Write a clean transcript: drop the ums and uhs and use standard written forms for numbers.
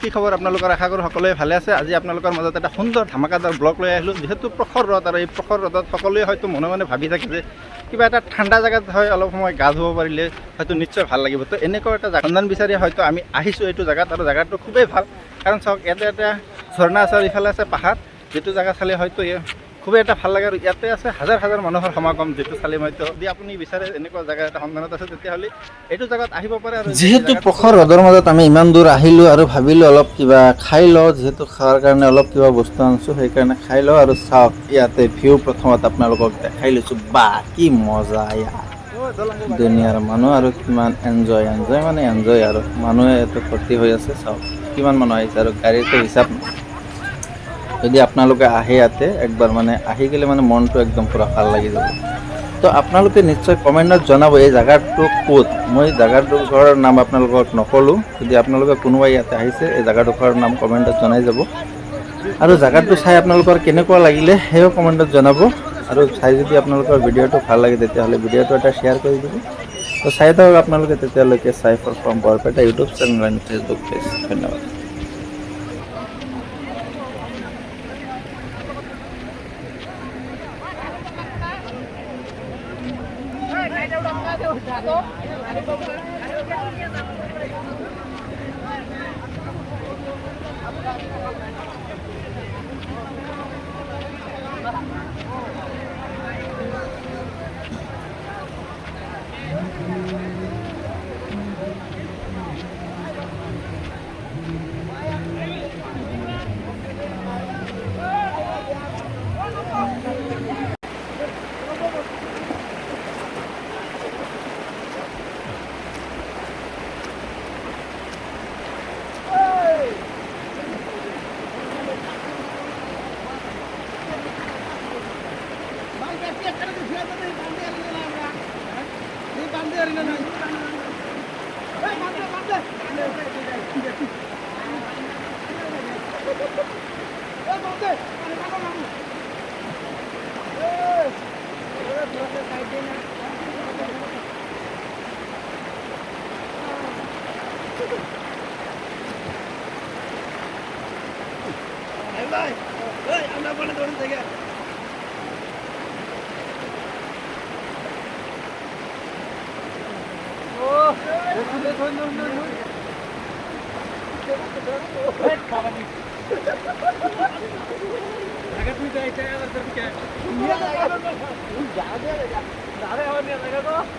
কি খবৰ আপোনালোকৰ? আশা কৰোঁ সকলোৱে ভালে আছে। আজি আপোনালোকৰ মাজত এটা সুন্দৰ ধামাকাদাৰ ব্লগ লৈ আহিলোঁ। যিহেতু প্ৰখৰ ৰ'দ, আৰু এই প্ৰখৰ ৰ'দত সকলোৱে হয়তো মনে মনে ভাবি থাকে যে কিবা এটা ঠাণ্ডা জেগাত হয় অলপ সময় গা ধুব পাৰিলে হয়তো নিশ্চয় ভাল লাগিব। তো এনেকুৱা এটা সন্ধান বিচাৰি হয়তো আমি আহিছোঁ এইটো জেগাত, আৰু জেগাটো খুবেই ভাল। কাৰণ চাওক, ইয়াতে এটা ঝৰ্ণা আছে আৰু ইফালে আছে পাহাৰ, যিটো জেগা চালে হয়তো খুবেই এটা ভাল লাগে। আৰু ইয়াতে আছে হাজাৰ হাজাৰ মানুহৰ সমাগম, যিটো চালে হয়তো যদি আপুনি বিচাৰে এনেকুৱা জেগা এটা সন্ধানত আছে তেতিয়াহ'লে এইটো জেগাত আহিব পাৰে। আৰু যিহেতু প্ৰখৰ ৰ'দৰ মাজত আমি ইমান দূৰ আহিলোঁ আৰু ভাবিলোঁ অলপ কিবা খাই লওঁ, যিহেতু খোৱাৰ কাৰণে অলপ কিবা বস্তু আনিছোঁ, সেইকাৰণে খাই লওঁ। আৰু চাওক ইয়াতে ভিউ প্ৰথমত আপোনালোকক দেখাই লৈছোঁ। বা কি মজা ইয়াৰ দুনিয়াৰ মানুহ, আৰু কিমান এনজয় মানে এনজয়, আৰু মানুহে ইয়াতে ভৰ্তি হৈ আছে। চাওক কিমান মানুহ আহিছে, আৰু গাড়ীটো হিচাপ নাই। যদি আপোনালোকে আহে ইয়াতে একবাৰ, মানে আহি গ'লে মানে মনটো একদম পূৰা ভাল লাগি যাব। তো আপোনালোকে নিশ্চয় কমেণ্টত জনাব এই জেগাটো ক'ত। মই জেগাডোখৰৰ নাম আপোনালোকক নক'লোঁ। যদি আপোনালোকে কোনোবাই ইয়াতে আহিছে, এই জেগাডোখৰৰ নাম কমেণ্টত জনাই যাব। আৰু জেগাটো চাই আপোনালোকৰ কেনেকুৱা লাগিলে সেয়াও কমেণ্টত জনাব। আৰু চাই যদি আপোনালোকৰ ভিডিঅ'টো ভাল লাগে তেতিয়াহ'লে ভিডিঅ'টো এটা শ্বেয়াৰ কৰি দিব। তো চাই থাকক আপোনালোকে তেতিয়ালৈকে। Saifar from Barpeta YouTube channel and Facebook page. ধন্যবাদ। Jangan dia, jangan dia.